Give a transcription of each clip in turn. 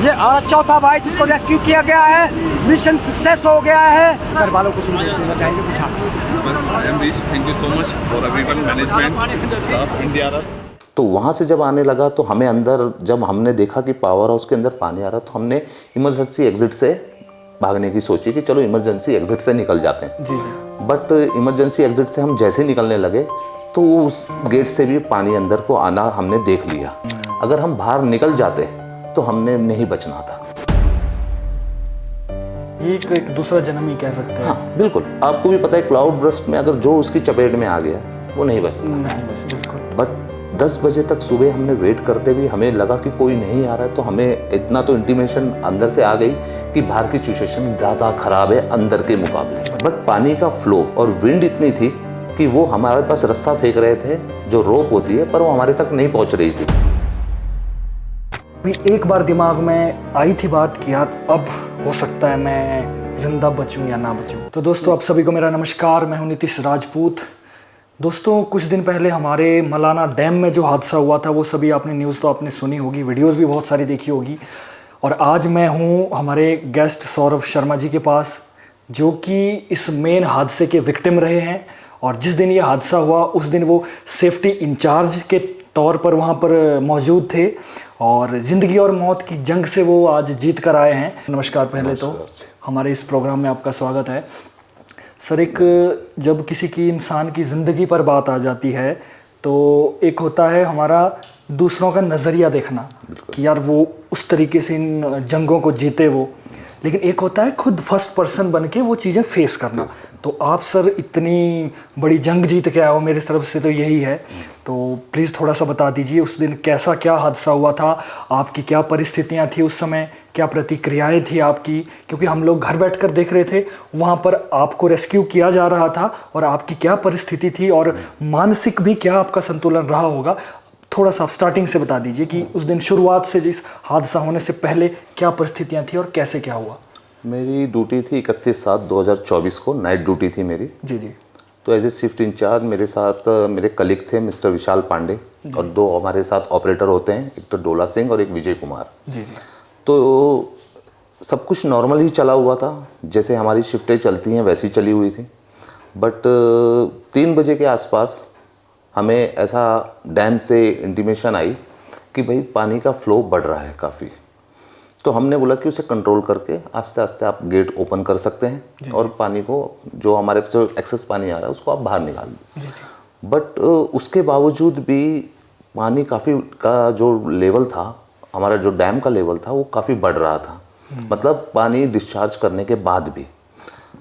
ये चौथा भाई जिसको रेस्क्यू किया गया है, मिशन सक्सेस हो गया है। घर वालों को संदेश देना चाहेंगे कुछ आप? बस I am rich, thank you so much for everyone, management, staff, NDRF. तो वहाँ से जब आने लगा तो हमें अंदर, जब हमने देखा कि पावर हाउस के अंदर पानी आ रहा, तो हमने इमरजेंसी एग्जिट से भागने की सोची कि चलो इमरजेंसी एग्जिट से निकल जाते हैं। जी जी। बट इमरजेंसी एग्जिट से हम जैसे ही निकलने लगे तो उस गेट से भी पानी अंदर को आना हमने देख लिया। अगर हम बाहर निकल जाते तो हमने नहीं बचना था। ये एक दूसरा जन्म ही कह सकते हैं। हाँ बिल्कुल, आपको भी पता है क्लाउड बर्स्ट में अगर जो उसकी चपेट में आ गया वो नहीं बचता। नहीं बस बिल्कुल। बट 10 बजे तक सुबह हमने वेट करते भी, हमें लगा कि कोई नहीं आ रहा है, तो हमें इतना तो इंटीमेशन अंदर से आ गई कि बाहर की सिचुएशन ज़्यादा ख़राब है अंदर के मुकाबले। बट पानी का फ्लो और विंड इतनी थी कि वो हमारे पास रस्सा फेंक रहे थे जो रोप होती है, पर वो हमारे तक नहीं पहुंच रही थी। अभी एक बार दिमाग में आई थी बात कि यार अब हो सकता है मैं जिंदा बचूं या ना बचूं। तो दोस्तों आप सभी को मेरा नमस्कार, मैं हूं नीतीश राजपूत। दोस्तों कुछ दिन पहले हमारे मलाना डैम में जो हादसा हुआ था वो सभी आपने न्यूज़ तो आपने सुनी होगी, वीडियोस भी बहुत सारी देखी होगी। और आज मैं हूं हमारे गेस्ट सौरभ शर्मा जी के पास, जो कि इस मेन हादसे के विक्टिम रहे हैं। और जिस दिन ये हादसा हुआ उस दिन वो सेफ्टी इंचार्ज के तौर पर वहाँ पर मौजूद थे और ज़िंदगी और मौत की जंग से वो आज जीत कर आए हैं। नमस्कार। पहले तो हमारे इस प्रोग्राम में आपका स्वागत है सर। एक जब किसी की इंसान की ज़िंदगी पर बात आ जाती है तो एक होता है हमारा दूसरों का नज़रिया देखना कि यार वो उस तरीके से इन जंगों को जीते वो, लेकिन एक होता है खुद फर्स्ट पर्सन बन के वो चीज़ें फेस करना। तो आप सर इतनी बड़ी जंग जीत के आए हो, मेरी तरफ से तो यही है। तो प्लीज़ थोड़ा सा बता दीजिए उस दिन कैसा क्या हादसा हुआ था, आपकी क्या परिस्थितियां थी उस समय, क्या प्रतिक्रियाएं थी आपकी, क्योंकि हम लोग घर बैठकर देख रहे थे, वहाँ पर आपको रेस्क्यू किया जा रहा था और आपकी क्या परिस्थिति थी और मानसिक भी क्या आपका संतुलन रहा होगा। थोड़ा सा स्टार्टिंग से बता दीजिए कि उस दिन शुरुआत से जिस हादसा होने से पहले क्या परिस्थितियां थी और कैसे क्या हुआ। मेरी ड्यूटी थी 31/7/2024 को, नाइट ड्यूटी थी मेरी। जी जी। तो एज ए शिफ्ट इंचार्ज मेरे साथ मेरे कलीग थे मिस्टर विशाल पांडे और 2 हमारे साथ ऑपरेटर होते हैं, एक तो डोला सिंह और एक विजय कुमार। जी जी। तो सब कुछ नॉर्मल ही चला हुआ था, जैसे हमारी शिफ्टें चलती हैं वैसी चली हुई थी। बट 3 बजे के आसपास हमें ऐसा डैम से इंटीमेशन आई कि भाई पानी का फ्लो बढ़ रहा है काफ़ी। तो हमने बोला कि उसे कंट्रोल करके आस्ते आस्ते आप गेट ओपन कर सकते हैं और पानी को, जो हमारे जो एक्सेस पानी आ रहा है उसको आप बाहर निकाल दें। बट उसके बावजूद भी पानी काफ़ी का जो लेवल था, हमारा जो डैम का लेवल था वो काफ़ी बढ़ रहा था, मतलब पानी डिस्चार्ज करने के बाद भी।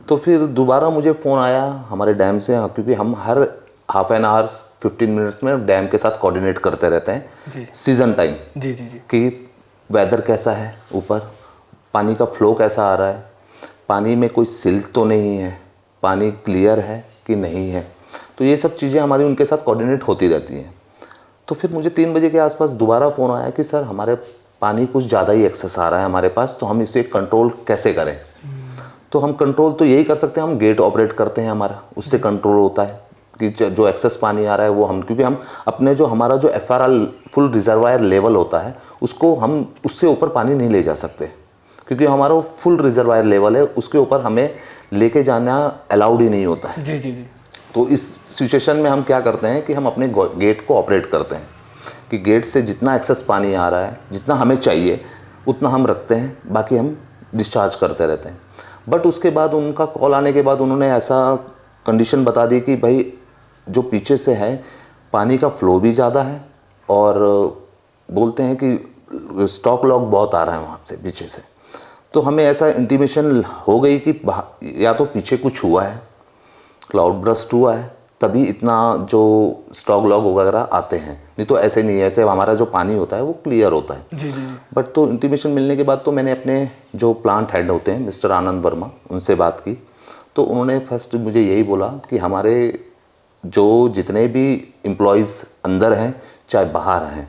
तो फिर दोबारा मुझे फ़ोन आया हमारे डैम से, क्योंकि हम हर हाफ एन आवर 15 मिनट्स में डैम के साथ कोऑर्डिनेट करते रहते हैं सीजन टाइम। जी जी जी। कि वेदर कैसा है, ऊपर पानी का फ्लो कैसा आ रहा है, पानी में कोई सिल्ट तो नहीं है, पानी क्लियर है कि नहीं है। तो ये सब चीज़ें हमारी उनके साथ कोऑर्डिनेट होती रहती हैं। तो फिर मुझे 3 बजे के आसपास दोबारा फ़ोन आया कि सर हमारे पानी कुछ ज़्यादा ही एक्सेस आ रहा है हमारे पास, तो हम इसे कंट्रोल कैसे करें। तो हम कंट्रोल तो यही कर सकते हैं, हम गेट ऑपरेट करते हैं, हमारा उससे कंट्रोल होता है कि जो एक्सेस पानी आ रहा है वो हम, क्योंकि हम अपने जो हमारा जो FRR फुल रिजर्वायर लेवल होता है उसको हम उससे ऊपर पानी नहीं ले जा सकते, क्योंकि हमारा फुल रिजर्वायर लेवल है, उसके ऊपर हमें लेके जाना अलाउड ही नहीं होता है। जी जी जी। तो इस सिचुएशन में हम क्या करते हैं कि हम अपने गेट को ऑपरेट करते हैं कि गेट से जितना एक्सेस पानी आ रहा है, जितना हमें चाहिए उतना हम रखते हैं, बाकी हम डिस्चार्ज करते रहते हैं। बट उसके बाद उनका कॉल आने के बाद उन्होंने ऐसा कंडीशन बता दी कि भाई जो पीछे से है पानी का फ्लो भी ज़्यादा है और बोलते हैं कि स्टॉक लॉग बहुत आ रहा है वहाँ से पीछे से। तो हमें ऐसा इंटीमेशन हो गई कि या तो पीछे कुछ हुआ है, क्लाउड बर्स्ट हुआ है, तभी इतना जो स्टॉक लॉग वगैरह आते हैं, नहीं तो ऐसे नहीं है। ऐसे हमारा जो पानी होता है वो क्लियर होता है। जी जी। बट तो इंटीमेशन मिलने के बाद तो मैंने अपने जो प्लांट हेड होते हैं मिस्टर आनंद वर्मा, उनसे बात की। तो उन्होंने फर्स्ट मुझे यही बोला कि हमारे जो जितने भी एम्प्लॉयज़ अंदर हैं चाहे बाहर हैं,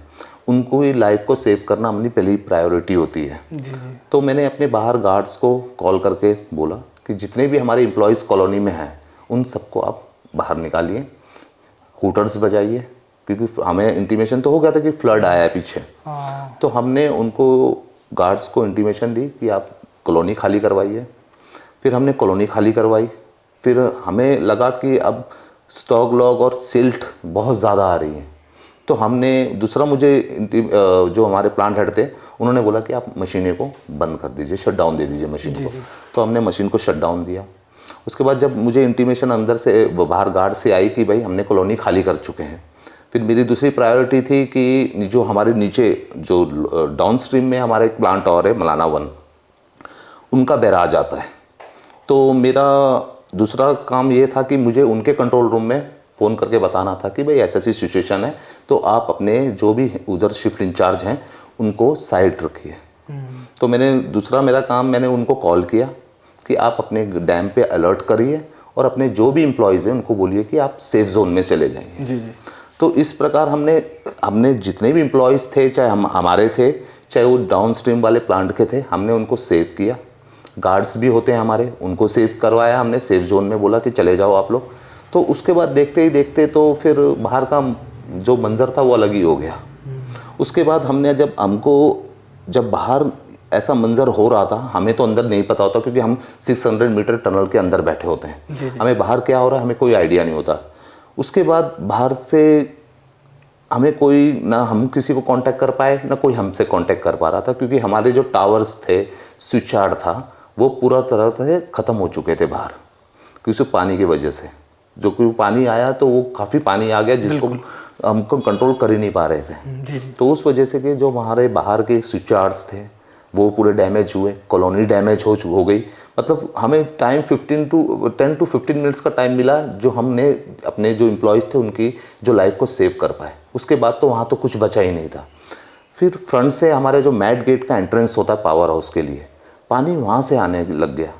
उनको ही लाइफ को सेव करना अपनी पहली प्रायोरिटी होती है। जी जी। तो मैंने अपने बाहर गार्ड्स को कॉल करके बोला कि जितने भी हमारे एम्प्लॉयज़ कॉलोनी में हैं उन सबको आप बाहर निकालिए, हूटर्स बजाइए, क्योंकि हमें इंटीमेशन तो हो गया था कि फ्लड आया है पीछे। तो हमने उनको गार्ड्स को इंटीमेशन दी कि आप कॉलोनी खाली करवाइए। फिर हमने कॉलोनी खाली करवाई। फिर हमें लगा कि अब स्टॉक लॉग और सिल्ट बहुत ज़्यादा आ रही है, तो हमने दूसरा जो हमारे प्लांट हेड थे उन्होंने बोला कि आप मशीनें को बंद कर दीजिए, शट डाउन दे दीजिए मशीन को। तो हमने मशीन को शट डाउन दिया। उसके बाद जब मुझे इंटीमेशन अंदर से बाहर गार्ड से आई कि भाई हमने कॉलोनी खाली कर चुके हैं, फिर मेरी दूसरी प्रायोरिटी थी कि जो हमारे नीचे जो डाउन स्ट्रीम में हमारा एक प्लांट और है मलाना 1, उनका बैराज आता है। तो मेरा दूसरा काम ये था कि मुझे उनके कंट्रोल रूम में फ़ोन करके बताना था कि भाई ऐसी सिचुएशन है, तो आप अपने जो भी उधर शिफ्ट इंचार्ज हैं उनको साइड रखिए। तो मेरा काम मैंने उनको कॉल किया कि आप अपने डैम पे अलर्ट करिए और अपने जो भी एम्प्लॉयज़ हैं उनको बोलिए कि आप सेफ जोन में चले जाइए। जी। तो इस प्रकार हमने जितने भी एम्प्लॉयज़ थे, चाहे हमारे थे, चाहे वो डाउन स्ट्रीम वाले प्लांट के थे, हमने उनको सेव किया। गार्ड्स भी होते हैं हमारे, उनको सेव करवाया हमने, सेफ जोन में बोला कि चले जाओ आप लोग। तो उसके बाद देखते ही देखते तो फिर बाहर का जो मंज़र था वो अलग ही हो गया। उसके बाद जब बाहर ऐसा मंज़र हो रहा था, हमें तो अंदर नहीं पता होता क्योंकि हम 600 मीटर टनल के अंदर बैठे होते हैं। जी। हमें बाहर क्या हो रहा है हमें कोई आइडिया नहीं होता। उसके बाद बाहर से हम किसी को कांटेक्ट कर पाए, ना कोई हमसे कांटेक्ट कर पा रहा था, क्योंकि हमारे जो टावर्स थे, स्विच यार्ड था, वो पूरा तरह से ख़त्म हो चुके थे बाहर, क्योंकि पानी की वजह से। जो कोई पानी आया तो वो काफ़ी पानी आ गया जिसको हमको कंट्रोल कर ही नहीं पा रहे थे। जी। तो उस वजह से कि जो हमारे बाहर के स्विच यार्ड्स थे वो पूरे डैमेज हुए, कॉलोनी डैमेज हो गई। मतलब हमें टाइम 10 to 15 मिनट्स का टाइम मिला जो हमने अपने जो एम्प्लॉयज़ थे उनकी जो लाइफ को सेव कर पाए। उसके बाद तो वहाँ तो कुछ बचा ही नहीं था। फिर फ्रंट से हमारे जो मैट गेट का एंट्रेंस होता है पावर हाउस के लिए, पानी वहाँ से आने लग गया।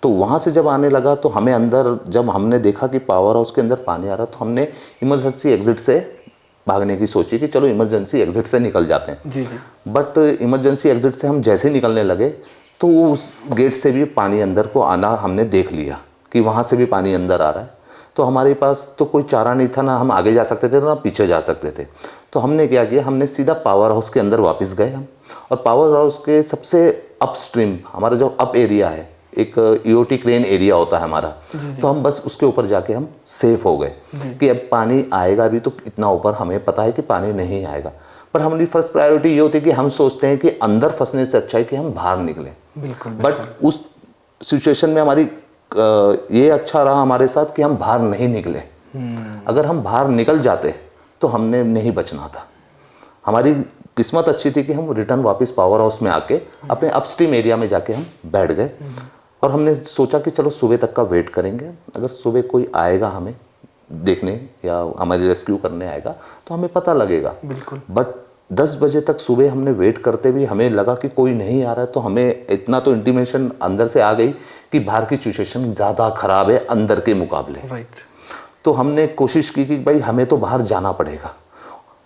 तो वहाँ से जब आने लगा तो हमें अंदर, जब हमने देखा कि पावर हाउस के अंदर पानी आ रहा, तो हमने इमरजेंसी एग्जिट से भागने की सोची कि चलो इमरजेंसी एग्जिट से निकल जाते हैं। जी। बट इमरजेंसी एग्जिट से हम जैसे ही निकलने लगे तो उस गेट से भी पानी अंदर को आना हमने देख लिया कि वहाँ से भी पानी अंदर आ रहा है। तो हमारे पास तो कोई चारा नहीं था, ना हम आगे जा सकते थे ना पीछे जा सकते थे। तो हमने क्या किया, हमने सीधा पावर हाउस के अंदर वापस गए हम, और पावर हाउस के सबसे अपस्ट्रीम हमारा जो अप एरिया है, एक ईओटी क्रेन एरिया होता है हमारा, तो हम बस उसके ऊपर जाके हम सेफ हो गए कि अब पानी आएगा भी तो इतना ऊपर हमें पता है कि पानी नहीं आएगा। पर हमारी फर्स्ट प्रायोरिटी ये होती है कि हम सोचते हैं कि अंदर फंसने से अच्छा है कि हम बाहर निकलें। बिल्कुल। बट उस सिचुएशन में हमारी ये अच्छा रहा हमारे साथ कि हम बाहर नहीं निकले। अगर हम बाहर निकल जाते तो हमने नहीं बचना था। हमारी किस्मत अच्छी थी कि हम रिटर्न वापस पावर हाउस में आके अपने अपस्ट्रीम एरिया में जाके हम बैठ गए, और हमने सोचा कि चलो सुबह तक का वेट करेंगे। अगर सुबह कोई आएगा हमें देखने या हमारी रेस्क्यू करने आएगा तो हमें पता लगेगा। बिल्कुल। बट 10 बजे तक सुबह हमने वेट करते भी हमें लगा कि कोई नहीं आ रहा है, तो हमें इतना तो इंटीमेशन अंदर से आ गई कि बाहर की सिचुएशन ज़्यादा ख़राब है अंदर के मुकाबले। राइट। तो हमने कोशिश की कि भाई हमें तो बाहर जाना पड़ेगा,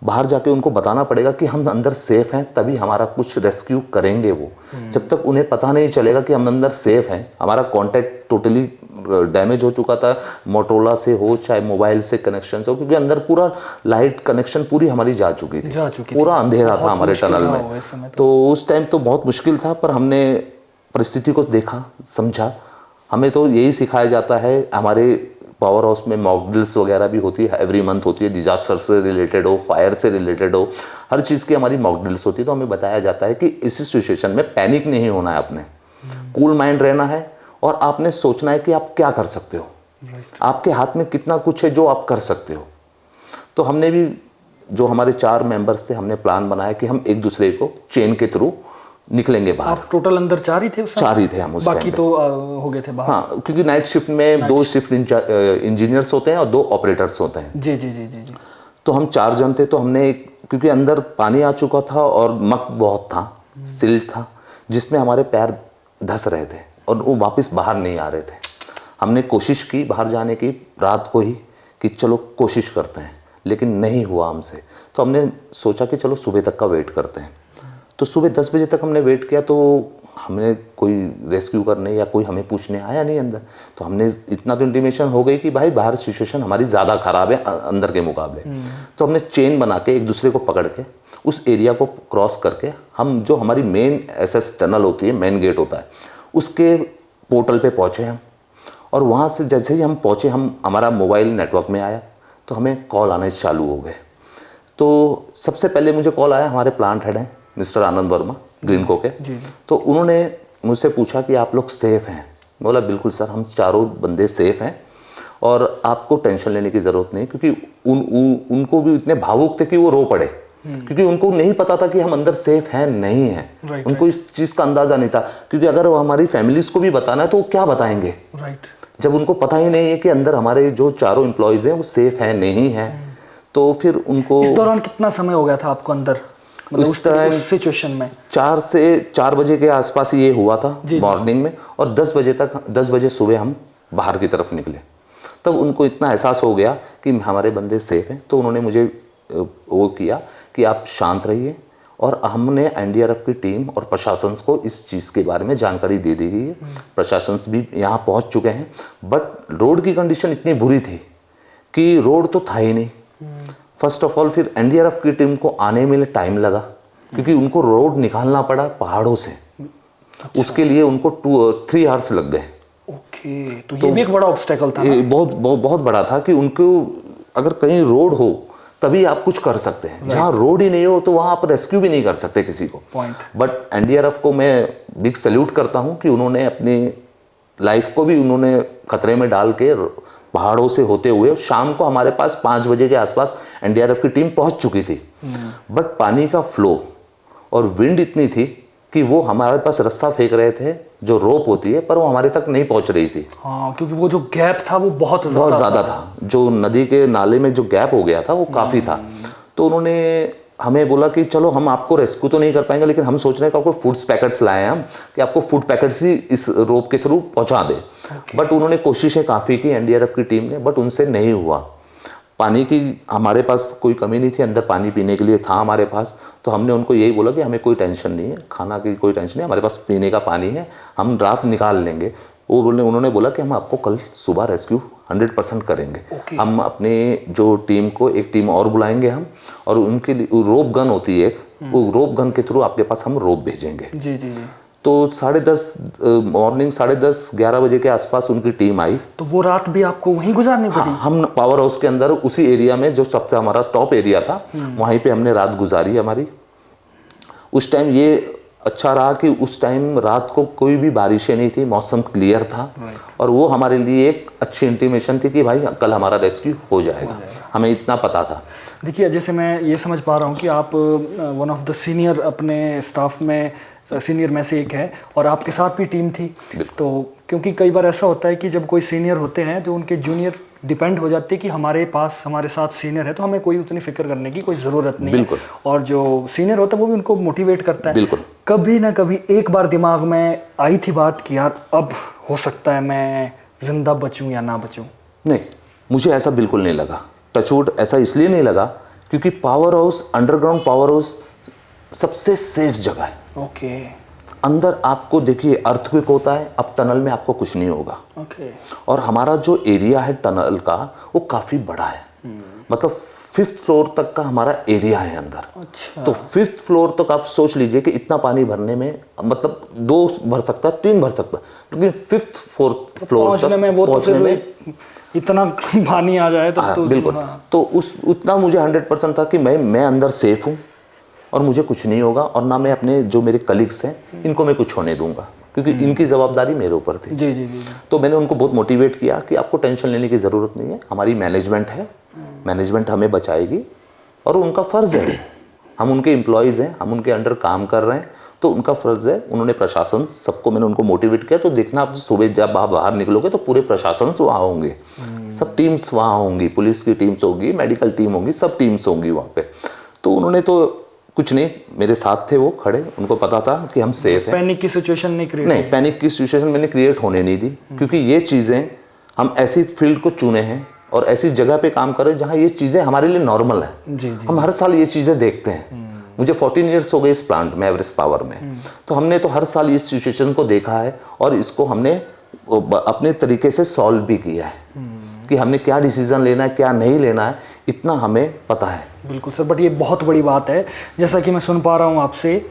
बाहर जाके उनको बताना पड़ेगा कि हम अंदर सेफ हैं, तभी हमारा कुछ रेस्क्यू करेंगे वो। जब तक उन्हें पता नहीं चलेगा कि हम अंदर सेफ हैं, हमारा कांटेक्ट टोटली डैमेज हो चुका था, मोटरोला से हो चाहे मोबाइल से कनेक्शन से हो, क्योंकि अंदर पूरा लाइट कनेक्शन पूरी हमारी जा चुकी थी, पूरा अंधेरा था हमारे टनल में। तो उस टाइम तो बहुत मुश्किल था, पर हमने परिस्थिति को देखा, समझा। हमें तो यही सिखाया जाता है, हमारे पावर हाउस में मॉक ड्रिल्स वगैरह भी होती है, एवरी मंथ होती है, डिजास्टर से रिलेटेड हो, फायर से रिलेटेड हो, हर चीज़ की हमारी मॉक ड्रिल्स होती है। तो हमें बताया जाता है कि इस सिचुएशन में पैनिक नहीं होना है, आपने कूल माइंड रहना है, और आपने सोचना है कि आप क्या कर सकते हो, आपके हाथ में कितना कुछ है जो आप कर सकते हो। तो हमने भी, जो हमारे 4 मेंबर्स थे, हमने प्लान बनाया कि हम एक दूसरे को चेन के थ्रू निकलेंगे बाहर। आप टोटल अंदर 4 ही थे उस समय? 4 ही थे हम उस टाइम पे। बाकी तो हो गए थे बाहर। हाँ, क्योंकि नाइट शिफ्ट में 2 शिफ्ट इंजीनियर्स होते हैं और 2 ऑपरेटर्स होते हैं। जी जी जी जी जी। तो हम 4 जन थे। तो हमने, क्योंकि अंदर पानी आ चुका था और मक बहुत था, सिल्ट था, जिसमें हमारे पैर धंस रहे थे और वो वापस बाहर नहीं आ रहे थे। हमने कोशिश की बाहर जाने की रात को ही कि चलो कोशिश करते हैं, लेकिन नहीं हुआ हमसे। तो हमने सोचा कि चलो सुबह तक का वेट करते हैं। तो सुबह 10 बजे तक हमने वेट किया, तो हमने कोई रेस्क्यू करने या कोई हमें पूछने आया नहीं अंदर। तो हमने इतना तो इंटीमेशन हो गई कि भाई बाहर सिचुएशन हमारी ज़्यादा ख़राब है अंदर के मुकाबले। तो हमने चेन बना के एक दूसरे को पकड़ के उस एरिया को क्रॉस करके हम जो हमारी मेन एसएस टनल होती है, मेन गेट होता है, उसके पोर्टल पे पहुँचे हम। और वहाँ से जैसे ही हम पहुँचे, हमारा मोबाइल नेटवर्क में आया तो हमें कॉल आने चालू हो गए। तो सबसे पहले मुझे कॉल आया, हमारे प्लांट हेड हैं मिस्टर आनंद वर्मा ग्रीनको के। तो उन्होंने मुझसे पूछा कि आप लोग सेफ़ हैं? बोला बिल्कुल सर, हम चारों बंदे सेफ़ हैं और आपको टेंशन लेने की ज़रूरत नहीं। क्योंकि उनको भी इतने भावुक थे कि वो रो पड़े, क्योंकि उनको नहीं पता था कि हम अंदर सेफ़ हैं नहीं हैं। उनको इस चीज़ का अंदाज़ा नहीं था, क्योंकि अगर वो हमारी फैमिलीज़ को भी बताना है तो वो क्या बताएंगे, जब उनको पता ही नहीं है कि अंदर हमारे जो चारों एम्प्लॉयज़ हैं वो सेफ़ हैं नहीं हैं। तो फिर उनको इस दौरान कितना समय हो गया था आपको अंदर, मतलब उस सिचुएशन में? 4 बजे के आसपास ये हुआ था मॉर्निंग में, और 10 बजे सुबह हम बाहर की तरफ निकले। तब उनको इतना एहसास हो गया कि हमारे बंदे सेफ़ हैं। तो उन्होंने मुझे वो किया कि आप शांत रहिए, और हमने एनडीआरएफ की टीम और प्रशासन को इस चीज़ के बारे में जानकारी दे दी गई है। प्रशासन भी यहाँ पहुँच चुके हैं। बट रोड की कंडीशन इतनी बुरी थी कि रोड तो था ही नहीं। फर्स्ट ऑफ ऑल फिर एनडीआरएफ की टीम को आने में टाइम लगा, क्योंकि उनको रोड निकालना पड़ा पहाड़ों से। उसके लिए उनको 3 आवर्स लग गए। ओके, तो ये भी एक बड़ा ऑब्स्टेकल था ना? बहुत बड़ा था कि उनको अगर कहीं रोड हो तभी आप कुछ कर सकते हैं। जहाँ रोड ही नहीं हो तो वहाँ आप रेस्क्यू भी नहीं कर सकते किसी को। बट एनडीआरएफ को मैं बिग सैल्यूट करता हूँ कि उन्होंने अपनी लाइफ को भी उन्होंने खतरे में डाल के पहाड़ों से होते हुए शाम को हमारे पास 5 बजे के आसपास एनडीआरएफ की टीम पहुँच चुकी थी। बट पानी का फ्लो और विंड इतनी थी कि वो हमारे पास रस्सा फेंक रहे थे, जो रोप होती है, पर वो हमारे तक नहीं पहुंच रही थी। हाँ, क्योंकि वो जो गैप था वो बहुत ज़्यादा था। जो नदी के नाले में जो गैप हो गया था वो काफ़ी था। तो उन्होंने हमें बोला कि चलो हम आपको रेस्क्यू तो नहीं कर पाएंगे, लेकिन हम सोच रहे हैं कि आपको फूड पैकेट्स लाए हैं हम, कि आपको फूड पैकेट्स ही इस रोप के थ्रू पहुँचा दें। बट उन्होंने कोशिशें काफ़ी की एनडीआरएफ की टीम ने, बट उनसे नहीं हुआ। पानी की हमारे पास कोई कमी नहीं थी, अंदर पानी पीने के लिए था हमारे पास। तो हमने उनको यही बोला कि हमें कोई टेंशन नहीं है, खाना की कोई टेंशन नहीं, हमारे पास पीने का पानी है, हम रात निकाल लेंगे। उन्होंने बोला कि हम आपको कल सुबह रेस्क्यू 100% करेंगे। हम अपने जो टीम को एक टीम और बुलाएंगे हम, और उनके लिए रोप गन होती है एक, वो रोप गन के थ्रू आपके पास हम रोप भेजेंगे। जी जी जी। तो 10:30 मॉर्निंग 11:30 बजे के आसपास उनकी टीम आई। तो वो रात भी आपको वहीं गुजारनी पड़ी? हाँ, हम पावर हाउस के अंदर उसी एरिया में जो सबसे हमारा टॉप एरिया था, वहीं पे हमने रात गुजारी हमारी। उस टाइम ये अच्छा रहा कि उस टाइम रात को कोई भी बारिशें नहीं थी, मौसम क्लियर था, और वो हमारे लिए एक अच्छी इंटीमेशन थी कि भाई कल हमारा रेस्क्यू हो जाएगा। हमें इतना पता था। देखिए, जैसे मैं ये समझ पा रहा हूँ कि आप वन ऑफ द सीनियर अपने स्टाफ में सीनियर में से एक है, और आपके साथ भी टीम थी। तो क्योंकि कई बार ऐसा होता है कि जब कोई सीनियर होते हैं तो उनके जूनियर डिपेंड हो जाते हैं कि हमारे साथ सीनियर है तो हमें कोई उतनी फिक्र करने की कोई ज़रूरत नहीं है, और जो सीनियर होता है वो भी उनको मोटिवेट करता है। बिल्कुल। कभी ना कभी एक बार दिमाग में आई थी बात कि यार अब हो सकता है मैं ज़िंदा बचूं या ना बचूं? नहीं, मुझे ऐसा बिल्कुल नहीं लगा। टचवुड ऐसा इसलिए नहीं लगा क्योंकि power house, underground power house सबसे सेफ जगह है। ओके। अंदर आपको देखिए अर्थक्वेक होता है, अब टनल में आपको कुछ नहीं होगा। ओके। और हमारा जो एरिया है टनल का वो काफ़ी बड़ा है, मतलब 5th फ्लोर तक का हमारा एरिया है अंदर। अच्छा। तो 5th फ्लोर तक आप सोच लीजिए कि इतना पानी भरने में मतलब 2 भर सकता है, 3 भर सकता है, लेकिन 5th फ्लोर तक पहुँचने में इतना पानी आ जाए तो बिल्कुल। तो उतना मुझे 100% था कि मैं अंदर सेफ हूँ और मुझे कुछ नहीं होगा, और ना मैं अपने जो मेरे कलीग्स हैं इनको मैं कुछ होने दूंगा, क्योंकि इनकी जवाबदारी मेरे ऊपर थी। जी जी जी। तो मैंने उनको बहुत मोटिवेट किया कि आपको टेंशन लेने की ज़रूरत नहीं है, हमारी मैनेजमेंट है, मैनेजमेंट हमें बचाएगी, और उनका फ़र्ज़ है, हम उनके एम्प्लॉयज़ हैं, हम उनके अंडर काम कर रहे हैं, तो उनका फ़र्ज़ है। उन्होंने प्रशासन सबको, मैंने उनको मोटिवेट किया। तो देखना आप सुबह जब आप बाहर निकलोगे तो पूरे प्रशासन वहाँ होंगे, सब टीम्स वहाँ होंगी, पुलिस की टीम्स होगी, मेडिकल टीम होंगी, सब टीम्स होंगी वहाँ पे। तो उन्होंने तो कुछ नहीं, मेरे साथ थे वो खड़े, उनको पता था कि हम सेफ हैं। पैनिक की सिचुएशन नहीं, पैनिक की सिचुएशन मैंने क्रिएट होने नहीं दी, क्योंकि ये चीज़ें हम ऐसी फील्ड को चुने हैं और ऐसी जगह पे काम करें जहाँ ये चीज़ें हमारे लिए नॉर्मल है। हम हर साल ये चीज़ें देखते हैं, मुझे 14 ईयर्स हो गए इस प्लांट में, एवरेस्ट पावर में। तो हमने तो हर साल इस सिचुएशन को देखा है और इसको हमने अपने तरीके से सॉल्व भी किया है कि हमने क्या डिसीजन लेना है, क्या नहीं लेना है, इतना हमें पता है। बिल्कुल सर, बट ये बहुत बड़ी बात है, जैसा कि मैं सुन पा रहा हूँ आपसे,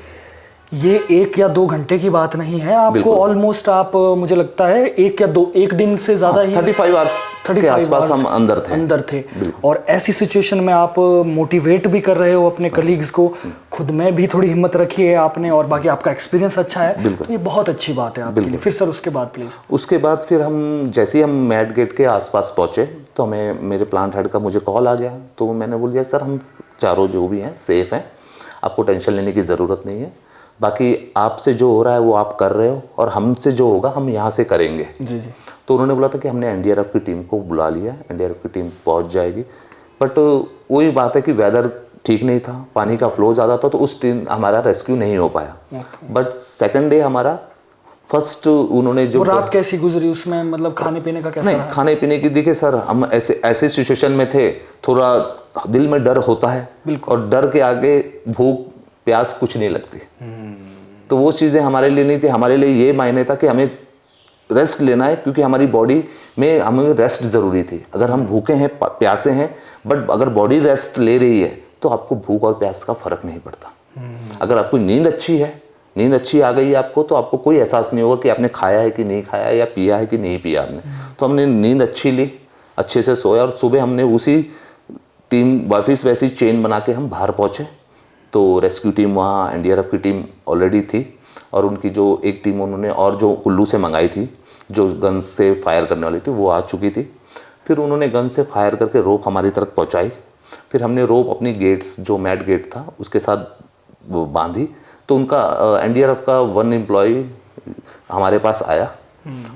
ये 1 या 2 घंटे की बात नहीं है, आपको ऑलमोस्ट आप मुझे लगता है 1 दिन से ज़्यादा ही 35 आवर्स के आसपास हम अंदर थे। और ऐसी सिचुएशन में आप मोटिवेट भी कर रहे हो अपने कलीग्स को, खुद में भी थोड़ी हिम्मत रखी है आपने, और बाकी आपका एक्सपीरियंस अच्छा है, तो ये बहुत अच्छी बात है आपके लिए। फिर सर उसके बाद प्लीज़। उसके बाद फिर हम जैसे ही हम मैट गेट के आसपास पहुँचे तो हमें मेरे प्लांट हेड का मुझे कॉल आ गया। तो मैंने बोल दिया सर हम चारों जो भी हैं सेफ़ हैं, आपको टेंशन लेने की ज़रूरत नहीं है, बाकी आपसे जो हो रहा है वो आप कर रहे हो और हमसे जो होगा हम यहाँ से करेंगे। जी। तो उन्होंने बोला था कि हमने एनडीआरएफ की टीम को बुला लिया, एनडीआरएफ की टीम पहुँच जाएगी। बट वही बात है कि वेदर ठीक नहीं था, पानी का फ्लो ज़्यादा था, तो उस दिन हमारा रेस्क्यू नहीं हो पाया। बट सेकंड डे हमारा फर्स्ट उन्होंने जो रात कैसी गुजरी उसमें, मतलब खाने पीने का कैसा नहीं, खाने पीने की देखिए सर, हम ऐसे सिचुएशन में थे, थोड़ा दिल में डर होता है और डर के आगे भूख प्यास कुछ नहीं लगती। तो वो चीज़ें हमारे लिए नहीं थी। हमारे लिए ये मायने था कि हमें रेस्ट लेना है, क्योंकि हमारी बॉडी में हमें रेस्ट ज़रूरी थी। अगर हम भूखे हैं, प्यासे हैं, बट अगर बॉडी रेस्ट ले रही है तो आपको भूख और प्यास का फ़र्क नहीं पड़ता। अगर आपको नींद अच्छी है, नींद अच्छी आ गई है आपको, तो आपको कोई एहसास नहीं होगा कि आपने खाया है कि नहीं खाया या पिया है कि नहीं पिया आपने। तो हमने नींद अच्छी ली, अच्छे से सोया और सुबह हमने उसी टीम वापस वैसी चेन बना के हम बाहर पहुँचे। तो रेस्क्यू टीम वहाँ, एनडीआरएफ की टीम ऑलरेडी थी और उनकी जो एक टीम उन्होंने और जो कुल्लू से मंगाई थी, जो गन से फायर करने वाली थी, वो आ चुकी थी। फिर उन्होंने गन से फायर करके रोप हमारी तरफ पहुँचाई। फिर हमने रोप अपनी गेट्स, जो मैट गेट था उसके साथ बांधी। तो उनका एनडीआरएफ का 1 एम्प्लॉय हमारे पास आया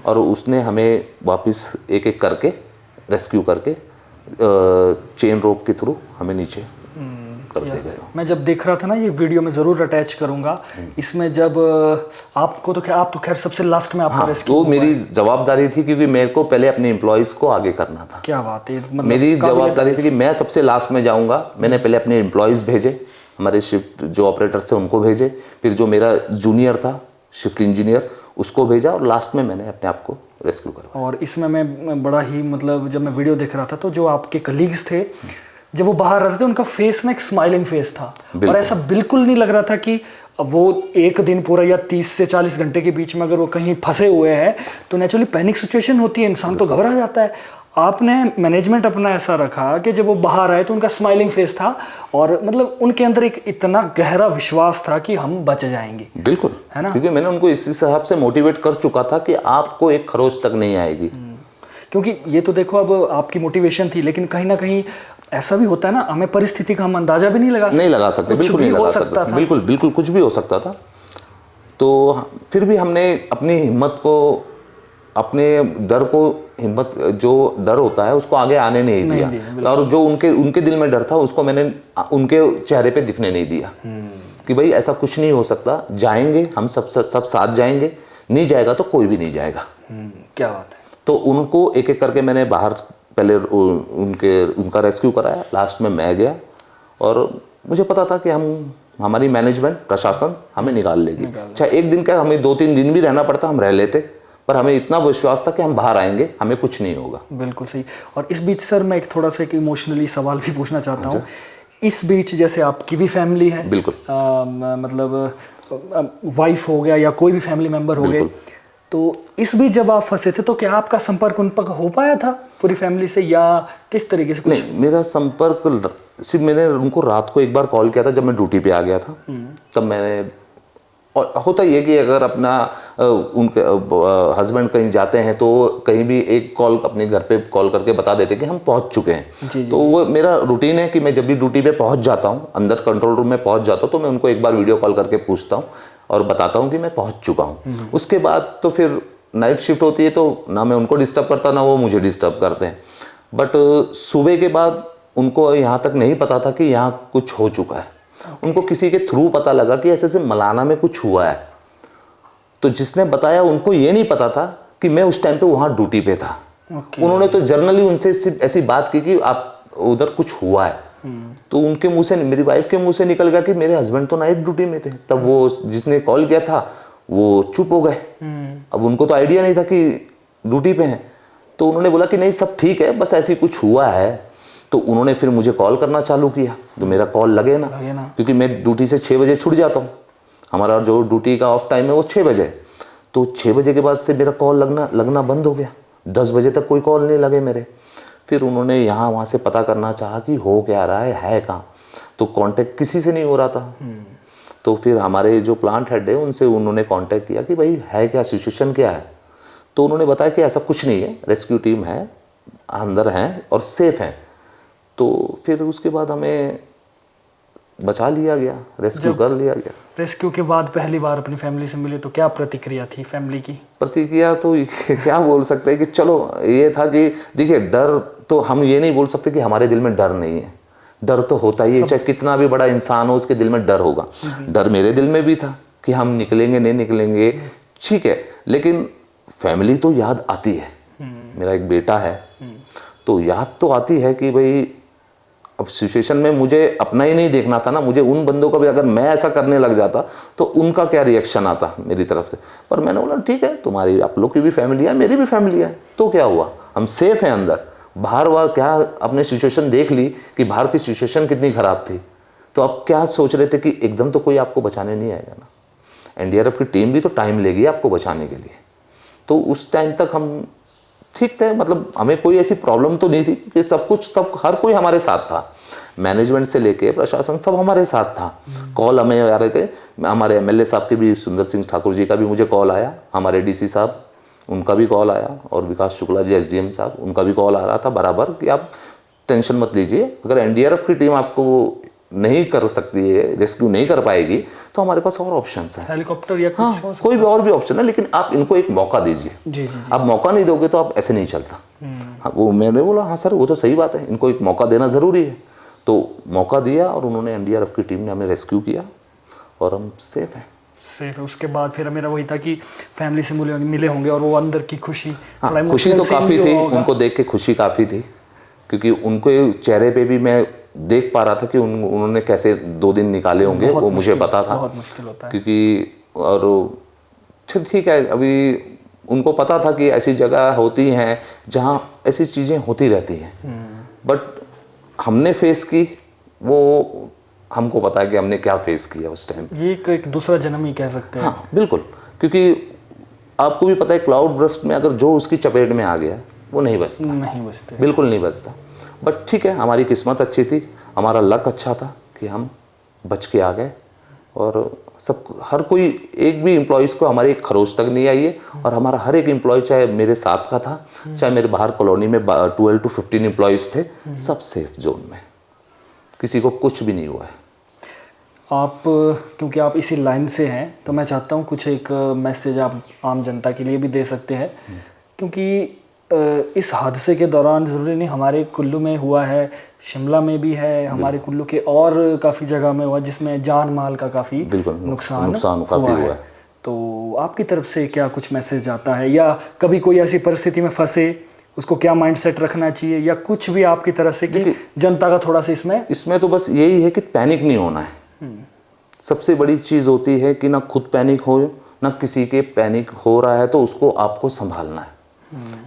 और उसने हमें वापस एक एक करके रेस्क्यू करके चेन रोप के थ्रू हमें नीचे करते गए। मैं जब देख रहा था ना, ये वीडियो में ज़रूर अटैच करूंगा इसमें, जब आपको तो आप तो खैर सबसे लास्ट में आपका रेस्क्यू, तो मेरी जवाबदारी थी क्योंकि मेरे को पहले अपने एम्प्लॉयज़ को आगे करना था। क्या बात है, मतलब मेरी जवाबदारी थी कि मैं सबसे लास्ट में जाऊंगा। मैंने पहले अपने एम्प्लॉयज़ भेजे, हमारे शिफ्ट जो ऑपरेटर थे उनको भेजे, फिर जो मेरा जूनियर था शिफ्ट इंजीनियर उसको भेजा, और लास्ट में मैंने अपने आप को रेस्क्यू करा। और इसमें मैं बड़ा ही, मतलब जब मैं वीडियो देख रहा था तो जो आपके कलीग्स थे जब वो बाहर आ रहे थे, उनका फेस ना एक स्माइलिंग फेस था, और ऐसा बिल्कुल नहीं लग रहा था कि वो एक दिन पूरा या 30 से 40 घंटे के बीच में अगर वो कहीं फंसे हुए हैं तो नेचुरली पैनिक सिचुएशन होती है, इंसान तो घबरा जाता है। आपने मैनेजमेंट अपना ऐसा रखा कि जब वो बाहर आए तो उनका स्माइलिंग फेस था, और मतलब उनके अंदर एक इतना गहरा विश्वास था कि हम बच जाएंगे। बिल्कुल, है ना, क्योंकि मैंने उनको इस हिसाब से मोटिवेट कर चुका था कि आपको एक खरोच तक नहीं आएगी। क्योंकि ये तो देखो, अब आपकी मोटिवेशन थी, लेकिन कहीं ना कहीं ऐसा भी होता है ना, हमें परिस्थिति का हम अंदाजा भी नहीं लगा सकते, बिल्कुल नहीं लगा सकते, बिल्कुल कुछ भी हो सकता था। तो फिर भी हमने अपनी हिम्मत को, अपने डर को, हिम्मत जो डर होता है उसको आगे आने नहीं दिया, और जो उनके दिल में डर था उसको मैंने उनके चेहरे पे दिखने नहीं दिया कि भाई ऐसा कुछ नहीं हो सकता, जाएंगे हम सब साथ जाएंगे, नहीं जाएगा तो कोई भी नहीं जाएगा। क्या बात है। तो उनको एक एक करके मैंने बाहर पहले उनका रेस्क्यू कराया, लास्ट में मैं गया, और मुझे पता था कि हमारी मैनेजमेंट, प्रशासन हमें निकाल लेगी, चाहे एक दिन का, हमें 2-3 दिन भी रहना पड़ता हम रह लेते, पर हमें इतना विश्वास था कि हम बाहर आएंगे, हमें कुछ नहीं होगा। बिल्कुल सही। और इस बीच सर मैं एक थोड़ा सा एक इमोशनली सवाल भी पूछना चाहता हूँ। इस बीच जैसे आपकी भी फैमिली है, बिल्कुल, मतलब वाइफ हो गया या कोई भी फैमिली मेम्बर हो गए, तो इस बीच जब आप फंसे थे तो क्या आपका संपर्क उन पर हो पाया था पूरी फैमिली से, या किस तरीके से? नहीं, मेरा संपर्क सिर्फ मैंने उनको रात को एक बार कॉल किया था जब मैं ड्यूटी पे आ गया था, तब मैंने, और होता ही है कि अगर अपना उनके हस्बैंड कहीं जाते हैं तो कहीं भी एक कॉल अपने घर पे कॉल करके बता देते कि हम पहुंच चुके हैं। तो वो मेरा रूटीन है कि मैं जब भी ड्यूटी पे पहुंच जाता हूं, अंदर कंट्रोल रूम में पहुंच जाता हूं, तो मैं उनको एक बार वीडियो कॉल करके पूछता हूं और बताता हूं कि मैं पहुंच चुका हूं। उसके बाद तो फिर नाइट शिफ्ट होती है, तो ना मैं उनको डिस्टर्ब करता ना वो मुझे डिस्टर्ब करते हैं। बट सुबह के बाद उनको यहाँ तक नहीं पता था कि यहाँ कुछ हो चुका है। उनको किसी के थ्रू पता लगा कि ऐसे से मलाना में कुछ हुआ है, तो जिसने बताया उनको ये नहीं पता था कि मैं उस टाइम पे वहाँ ड्यूटी पे था। उन्होंने तो जर्नली उनसे सिर्फ ऐसी बात की कि आप उधर कुछ हुआ है, तो उनके मुंह से, मेरी वाइफ के मुंह से निकल गया कि मेरे हस्बैंड तो नाइट ड्यूटी में थे। तब वो जिसने कॉल किया था वो चुप हो गए। अब उनको तो आइडिया नहीं था कि ड्यूटी पे हैं। तो उन्होंने बोला कि नहीं सब ठीक है, बस ऐसी कुछ हुआ है। तो उन्होंने फिर मुझे कॉल करना चालू किया, तो मेरा कॉल लगे ना, क्योंकि मैं ड्यूटी से 6 बजे छूट जाता हूँ। हमारा जो ड्यूटी का ऑफ टाइम है वो 6 बजे। तो 6 बजे के बाद से मेरा कॉल लगना बंद हो गया। 10 बजे तक कोई कॉल नहीं लगे मेरे। फिर उन्होंने यहाँ वहाँ से पता करना चाहा कि हो क्या रहा है कहाँ। तो कांटेक्ट किसी से नहीं हो रहा था। तो फिर हमारे जो प्लांट हेड है उनसे उन्होंने कांटेक्ट किया कि भाई है क्या, सिचुएशन क्या है। तो उन्होंने बताया कि ऐसा कुछ नहीं है, रेस्क्यू टीम है, अंदर हैं और सेफ हैं। तो फिर उसके बाद हमें बचा लिया गया, रेस्क्यू कर लिया गया। रेस्क्यू के बाद पहली बार अपनी फैमिली से मिले तो क्या प्रतिक्रिया थी फैमिली की? प्रतिक्रिया तो क्या बोल सकते हैं कि चलो ये था कि देखिए, डर तो हम ये नहीं बोल सकते कि हमारे दिल में डर नहीं है। डर तो होता ही है, चाहे कितना भी बड़ा इंसान हो उसके दिल में डर होगा। डर मेरे दिल में भी था कि हम निकलेंगे नहीं निकलेंगे, ठीक है। लेकिन फैमिली तो याद आती है। मेरा एक बेटा है, तो याद तो आती है कि भाई अब सिचुएशन में मुझे अपना ही नहीं देखना था ना, मुझे उन बंदों का भी, अगर मैं ऐसा करने लग जाता तो उनका क्या रिएक्शन आता मेरी तरफ से। पर मैंने बोला ठीक है, तुम्हारी आप लोग की भी फैमिली है, मेरी भी फैमिली है, तो क्या हुआ, हम सेफ हैं अंदर। बाहर वार क्या अपने सिचुएशन देख ली कि बाहर की सिचुएशन कितनी ख़राब थी। तो अब क्या सोच रहे थे कि एकदम तो कोई आपको बचाने नहीं आएगा ना। एनडीआरएफ की टीम भी तो टाइम लेगी आपको बचाने के लिए। तो उस टाइम तक हम ठीक थे, मतलब हमें कोई ऐसी प्रॉब्लम तो नहीं थी कि सब हर कोई हमारे साथ था। मैनेजमेंट से लेके प्रशासन सब हमारे साथ था। कॉल हमें आ रहे थे, हमारे एमएलए साहब के भी, सुंदर सिंह ठाकुर जी का भी मुझे कॉल आया, हमारे डीसी साहब उनका भी कॉल आया, और विकास शुक्ला जी एसडीएम साहब उनका भी कॉल आ रहा था बराबर कि आप टेंशन मत लीजिए, अगर एनडीआरएफ की टीम आपको नहीं कर सकती है, रेस्क्यू नहीं कर पाएगी, तो हमारे पास और ऑप्शंस हैं, हेलीकॉप्टर या कुछ कोई भी और भी ऑप्शन है, लेकिन आप इनको एक मौका दीजिए। जी। आप मौका नहीं दोगे तो आप ऐसे नहीं चलता। हाँ, वो मैंने बोला हाँ सर वो तो सही बात है, इनको एक मौका देना ज़रूरी है। तो मौका दिया और उन्होंने, एनडीआरएफ की टीम ने हमें रेस्क्यू किया और हम सेफ हैं। उसके बाद फिर मेरा वही था कि फैमिली से मिले होंगे और वो अंदर की खुशी, हाँ, खुशी तो काफ़ी थी, उनको देख के खुशी काफ़ी थी, क्योंकि उनके चेहरे पे भी मैं देख पा रहा था कि उन्होंने कैसे 2 दिन निकाले होंगे, वो मुझे पता था। बहुत मुश्किल होता है क्योंकि, और ठीक है, अभी उनको पता था कि ऐसी जगह होती हैं जहाँ ऐसी चीज़ें होती रहती हैं, बट हमने फेस की, वो हमको पता है कि हमने क्या फेस किया उस टाइम। ये एक दूसरा जन्म ही कह सकते हैं। हाँ बिल्कुल, क्योंकि आपको भी पता है क्लाउड बर्स्ट में अगर जो उसकी चपेट में आ गया वो नहीं बचता, बिल्कुल नहीं बचता। बट ठीक है, हमारी किस्मत अच्छी थी, हमारा लक अच्छा था कि हम बच के आ गए। और सब, हर कोई, एक भी एम्प्लॉयज़ को हमारी एक खरोच तक नहीं आई है। और हमारा हर एक एम्प्लॉय, चाहे मेरे साथ का था, चाहे मेरे बाहर कॉलोनी में 12 to 15 एम्प्लॉयज़ थे, सब सेफ जोन में, किसी को कुछ भी नहीं हुआ है। आप, क्योंकि आप इसी लाइन से हैं, तो मैं चाहता हूँ कुछ एक मैसेज आप आम जनता के लिए भी दे सकते हैं, क्योंकि इस हादसे के दौरान ज़रूरी नहीं हमारे कुल्लू में हुआ है, शिमला में भी है, हमारे कुल्लू के और काफ़ी जगह में हुआ जिसमें जान माल का काफ़ी नुकसान काफ़ी हुआ है। तो आपकी तरफ से क्या कुछ मैसेज आता है, या कभी कोई ऐसी परिस्थिति में फंसे उसको क्या माइंडसेट रखना चाहिए, या कुछ भी आपकी तरफ से कि जनता का थोड़ा सा इसमें तो बस यही है कि पैनिक नहीं होना है। सबसे बड़ी चीज़ होती है कि ना खुद पैनिक हो, ना किसी के पैनिक हो रहा है तो उसको आपको संभालना है।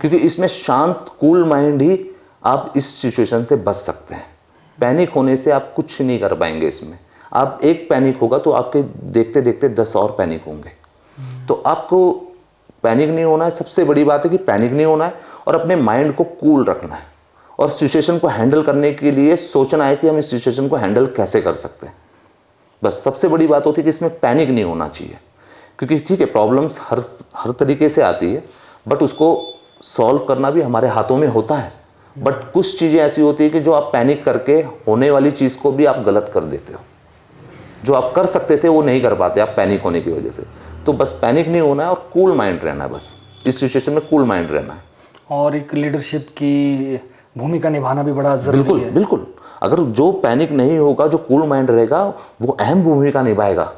क्योंकि इसमें शांत कूल माइंड ही आप इस सिचुएशन से बच सकते हैं। पैनिक होने से आप कुछ नहीं कर पाएंगे। इसमें आप एक पैनिक होगा तो आपके देखते देखते 10 और पैनिक होंगे। तो आपको पैनिक नहीं होना है, सबसे बड़ी बात है कि पैनिक नहीं होना है, और अपने माइंड को कूल रखना है, और सिचुएशन को हैंडल करने के लिए सोचना है कि हम इस सिचुएशन को हैंडल कैसे कर सकते हैं। बस सबसे बड़ी बात होती है कि इसमें पैनिक नहीं होना चाहिए। क्योंकि ठीक है, प्रॉब्लम्स हर तरीके से आती है, बट उसको सॉल्व करना भी हमारे हाथों में होता है। बट कुछ चीज़ें ऐसी होती है कि जो आप पैनिक करके होने वाली चीज़ को भी आप गलत कर देते हो। जो आप कर सकते थे वो नहीं कर पाते आप पैनिक होने की वजह से। तो बस पैनिक नहीं होना है और कूल माइंड रहना है, बस इस सिचुएशन में कूल माइंड रहना है। और एक लीडरशिप की भूमिका निभाना भी बड़ा ज़रूरी है। बिल्कुल। अगर जो पैनिक नहीं होगा, जो कूल माइंड रहेगा, वो अहम भूमिका निभाएगा।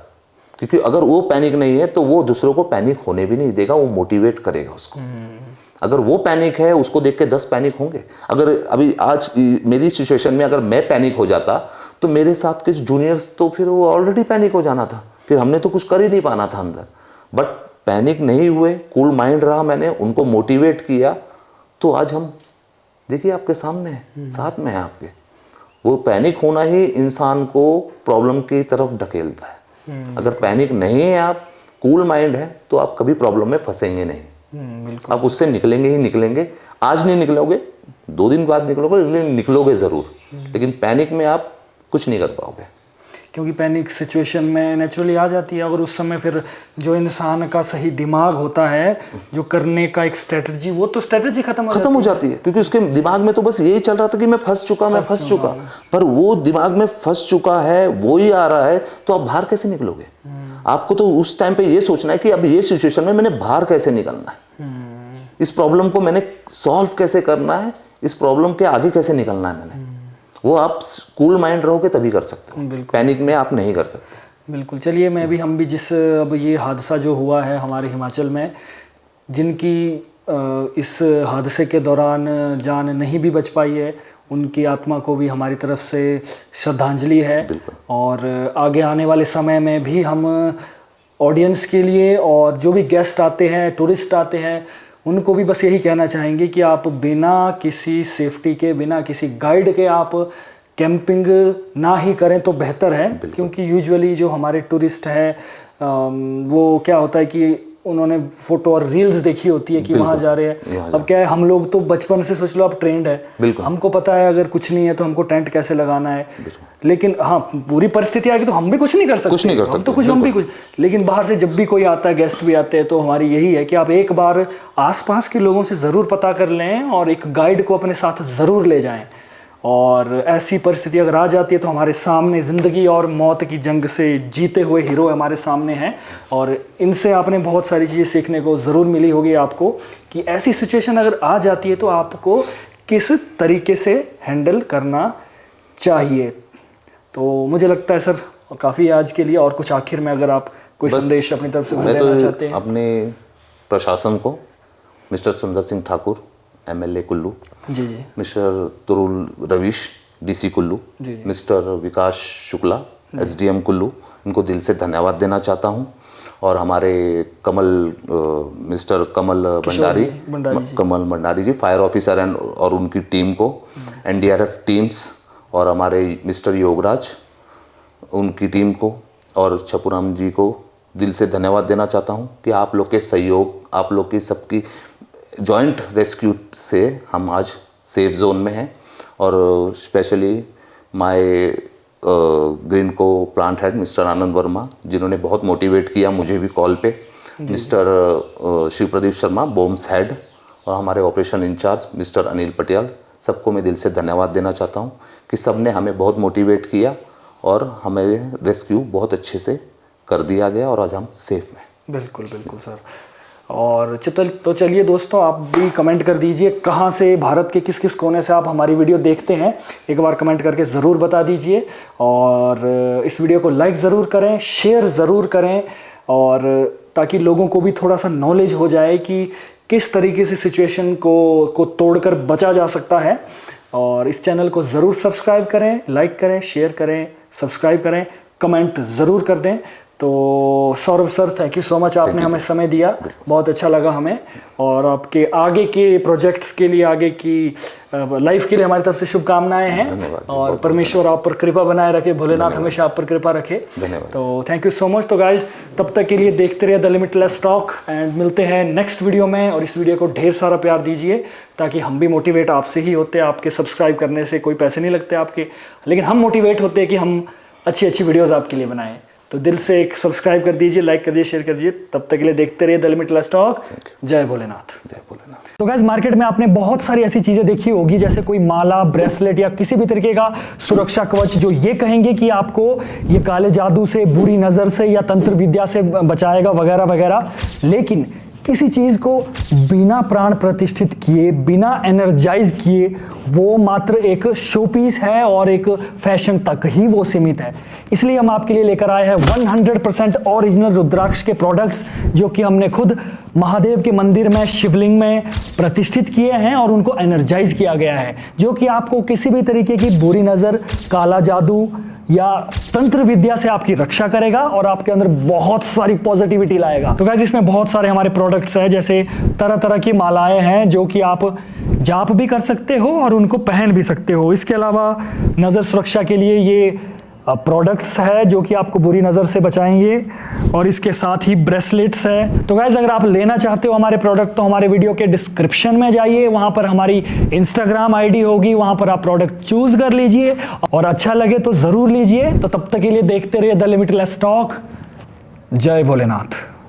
क्योंकि अगर वो पैनिक नहीं है तो वो दूसरों को पैनिक होने भी नहीं देगा, वो मोटिवेट करेगा उसको। अगर वो पैनिक है, उसको देख के 10 पैनिक होंगे। अगर अभी आज मेरी सिचुएशन में अगर मैं पैनिक हो जाता तो मेरे साथ के जूनियर्स तो फिर वो ऑलरेडी पैनिक हो जाना था, फिर हमने तो कुछ कर ही नहीं पाना था अंदर। बट पैनिक नहीं हुए, कूल माइंड रहा, मैंने उनको मोटिवेट किया, तो आज हम देखिए आपके सामने हैं, साथ में है आपके। वो पैनिक होना ही इंसान को प्रॉब्लम की तरफ ढकेलता है। अगर पैनिक नहीं है, आप कूल माइंड है, तो आप कभी प्रॉब्लम में फंसेंगे नहीं। आप उससे निकलेंगे ही निकलेंगे। आज नहीं निकलोगे, 2 दिन बाद निकलोगे, लेकिन निकलोगे ज़रूर। लेकिन पैनिक में आप कुछ नहीं कर पाओगे, क्योंकि पैनिक सिचुएशन में नेचुरली आ जाती है। और उस समय फिर जो इंसान का सही दिमाग होता है, जो करने का एक स्ट्रेटजी, वो तो स्ट्रेटजी खत्म हो जाती है। क्योंकि उसके दिमाग में तो बस यही चल रहा था कि मैं फंस चुका। पर वो दिमाग में फंस चुका है, वो ही आ रहा है, तो आप बाहर कैसे निकलोगे? आपको तो उस टाइम पे ये सोचना है कि अब ये सिचुएशन में मैंने बाहर कैसे निकलना है, इस प्रॉब्लम को मैंने सॉल्व कैसे करना है, इस प्रॉब्लम के आगे कैसे निकलना है मैंने। वो आप कूल माइंड रहोगे तभी कर सकते हो, पैनिक में आप नहीं कर सकते। बिल्कुल। चलिए, हम भी जिस अब ये हादसा जो हुआ है हमारे हिमाचल में, जिनकी इस हादसे के दौरान जान नहीं भी बच पाई है, उनकी आत्मा को भी हमारी तरफ से श्रद्धांजलि है। और आगे आने वाले समय में भी हम ऑडियंस के लिए और जो भी गेस्ट आते हैं, टूरिस्ट आते हैं, उनको भी बस यही कहना चाहेंगे कि आप बिना किसी सेफ्टी के, बिना किसी गाइड के आप कैंपिंग ना ही करें तो बेहतर है। क्योंकि यूजुअली जो हमारे टूरिस्ट हैं, वो क्या होता है कि उन्होंने फोटो और रील्स देखी होती है कि वहाँ जा रहे हैं। अब क्या है, हम लोग तो बचपन से सोच लो आप ट्रेंड है, हमको पता है अगर कुछ नहीं है तो हमको टेंट कैसे लगाना है। लेकिन हाँ, पूरी परिस्थिति आ गई तो हम भी कुछ नहीं कर सकते, हम भी कुछ। लेकिन बाहर से जब भी कोई आता है, गेस्ट भी आते हैं, तो हमारी यही है कि आप एक बार आसपास के लोगों से ज़रूर पता कर लें और एक गाइड को अपने साथ ज़रूर ले जाएं। और ऐसी परिस्थिति अगर आ जाती है तो हमारे सामने ज़िंदगी और मौत की जंग से जीते हुए हीरो हमारे सामने हैं। और इनसे आपने बहुत सारी चीज़ें सीखने को ज़रूर मिली होगी आपको, कि ऐसी सिचुएशन अगर आ जाती है तो आपको किस तरीके से हैंडल करना चाहिए। तो मुझे लगता है सर काफ़ी आज के लिए। और कुछ आखिर में अगर आप कोई संदेश अपनी तरफ से देना चाहते हैं? अपने प्रशासन को, मिस्टर सुंदर सिंह ठाकुर MLA कुल्लू, जी, mister Torul Raveesh DC Kullu, mister Vikas Shukla SDM Kullu, इनको दिल से धन्यवाद देना चाहता हूँ। और हमारे mister Kamal Bhandari ji fire officer और उनकी टीम को, NDRF टीम्स, और हमारे मिस्टर योगराज उनकी टीम को, और छपुराम जी को दिल से धन्यवाद देना चाहता हूँ कि आप लोग के सहयोग, आप लोग की सबकी जॉइंट रेस्क्यू से हम आज सेफ जोन में हैं। और specially my Greenko plant head mister Anand Verma, जिन्होंने बहुत मोटिवेट किया मुझे भी कॉल पे, मिस्टर शिव प्रदीप शर्मा बॉम्ब्स हेड, और हमारे operation incharge mister Anil Patial, सबको मैं दिल से धन्यवाद देना चाहता हूँ कि सब ने हमें बहुत मोटिवेट किया और हमें रेस्क्यू बहुत अच्छे से कर दिया गया और आज हम सेफ में। बिल्कुल सर। और तो चलिए दोस्तों, आप भी कमेंट कर दीजिए कहाँ से, भारत के किस किस कोने से आप हमारी वीडियो देखते हैं, एक बार कमेंट करके ज़रूर बता दीजिए। और इस वीडियो को लाइक ज़रूर करें, शेयर ज़रूर करें, और ताकि लोगों को भी थोड़ा सा नॉलेज हो जाए कि किस तरीके से सिचुएशन को तोड़कर बचा जा सकता है। और इस चैनल को ज़रूर सब्सक्राइब करें, लाइक करें, शेयर करें, सब्सक्राइब करें, कमेंट ज़रूर कर दें। तो Saurabh sir, thank you so much, आपने हमें समय दिया, बहुत अच्छा लगा हमें। और आपके आगे के प्रोजेक्ट्स के लिए, आगे की लाइफ के लिए हमारी तरफ से शुभकामनाएं हैं। और परमेश्वर आप पर कृपा बनाए रखे, भोलेनाथ हमेशा आप पर कृपा रखे। तो थैंक यू सो मच। तो गाइज, तब तक के लिए देखते रहिए द लिमिटलेस टॉक, एंड मिलते हैं नेक्स्ट वीडियो में। और इस वीडियो को ढेर सारा प्यार दीजिए, ताकि हम भी मोटिवेट आपसे ही होते हैं। आपके सब्सक्राइब करने से कोई पैसे नहीं लगते आपके, लेकिन हम मोटिवेट होते हैं कि हम अच्छी अच्छी वीडियोज़ आपके लिए बनाएं। तो दिल से एक सब्सक्राइब कर दीजिए, लाइक कर दीजिए, शेयर कर दीजिए। तब तक के लिए देखते रहिए द लिमिटलेस टॉक। जय भोलेनाथ। जय भोलेनाथ। तो गाइस, मार्केट में आपने बहुत सारी ऐसी चीजें देखी होगी, जैसे कोई माला, ब्रेसलेट या किसी भी तरीके का सुरक्षा कवच, जो ये कहेंगे कि आपको ये काले जादू से, बुरी नजर से या तंत्र विद्या से बचाएगा वगैरह वगैरह। लेकिन किसी चीज़ को बिना प्राण प्रतिष्ठित किए, बिना एनर्जाइज किए, वो मात्र एक शो पीस है और एक फैशन तक ही वो सीमित है। इसलिए हम आपके लिए लेकर आए हैं 100% ओरिजिनल रुद्राक्ष के प्रोडक्ट्स, जो कि हमने खुद महादेव के मंदिर में, शिवलिंग में प्रतिष्ठित किए हैं और उनको एनर्जाइज किया गया है, जो कि आपको किसी भी तरीके की बुरी नज़र, काला जादू या तंत्र विद्या से आपकी रक्षा करेगा और आपके अंदर बहुत सारी पॉजिटिविटी लाएगा। तो गाइस, इसमें बहुत सारे हमारे प्रोडक्ट्स हैं, जैसे तरह तरह की मालाएं हैं जो कि आप जाप भी कर सकते हो और उनको पहन भी सकते हो। इसके अलावा नज़र सुरक्षा के लिए ये प्रोडक्ट्स है जो कि आपको बुरी नज़र से बचाएंगे, और इसके साथ ही ब्रेसलेट्स है। तो गाइस, अगर आप लेना चाहते हो हमारे प्रोडक्ट तो हमारे वीडियो के डिस्क्रिप्शन में जाइए, वहां पर हमारी इंस्टाग्राम आईडी होगी, वहां पर आप प्रोडक्ट चूज कर लीजिए और अच्छा लगे तो जरूर लीजिए। तो तब तक के लिए देखते रहिए द लिमिटलेस टॉक। जय भोलेनाथ।